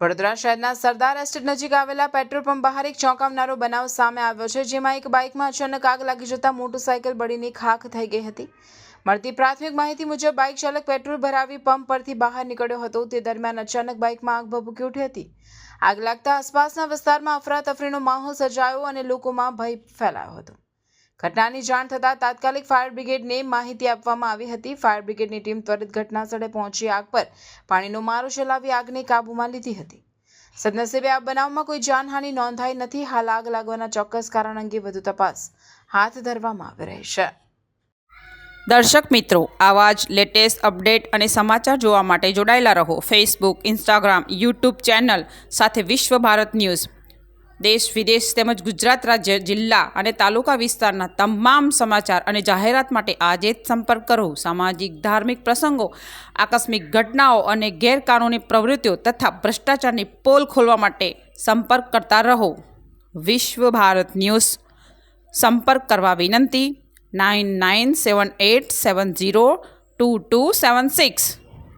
વડોદરા શહેરના સરદાર એસ્ટેટ નજીક આવેલા પેટ્રોલ પંપ બહાર એક ચોંકાવનારો બનાવ સામે આવ્યો છે, જેમાં એક બાઇકમાં અચાનક આગ લાગી જતા મોટરસાઇકલ બળીને ખાખ થઈ ગઈ હતી। મળતી પ્રાથમિક માહિતી મુજબ બાઇક ચાલક પેટ્રોલ ભરાવી પંપ પરથી બહાર નીકળ્યો હતો। તે દરમિયાન અચાનક બાઇકમાં આગ ભભૂકી ઉઠી હતી। આગ લાગતા આસપાસના વિસ્તારમાં અફરાતફરીનો માહોલ સર્જાયો અને લોકોમાં ભય ફેલાયો હતો। ઘટનાની જાણ થતાં તાત્કાલિક ફાયર બ્રિગેડને માહિતી આપવામાં આવી હતી। ફાયર બ્રિગેડની ટીમ ત્વરિત ઘટનાસ્થળે પહોંચી આગ પર પાણીનો મારો ચલાવી આગને કાબૂમાં લીધી હતી। સદનસીબે આ બનાવમાં કોઈ જાનહાનિ નોંધાઈ નથી। હાલ આગ લાગવાના ચોક્કસ કારણ અંગે વધુ તપાસ હાથ ધરવામાં આવી રહી છે। દર્શક મિત્રો, આવા જ લેટેસ્ટ અપડેટ અને સમાચાર જોવા માટે જોડાયેલા રહો ફેસબુક, ઇન્સ્ટાગ્રામ, યુટ્યુબ ચેનલ સાથે વિશ્વ ભારત ન્યૂઝ। દેશ વિદેશ તેમજ ગુજરાત રાજ્ય, જિલ્લા અને તાલુકા વિસ્તારના તમામ સમાચાર અને જાહેરાત માટે આજે જ સંપર્ક કરો। સામાજિક ધાર્મિક પ્રસંગો, આકસ્મિક ઘટનાઓ અને ગેરકાનૂની પ્રવૃત્તિઓ તથા ભ્રષ્ટાચારની પોલ ખોલવા માટે સંપર્ક કરતા રહો। વિશ્વ ભારત ન્યૂઝ સંપર્ક કરવા વિનંતી 9978702276।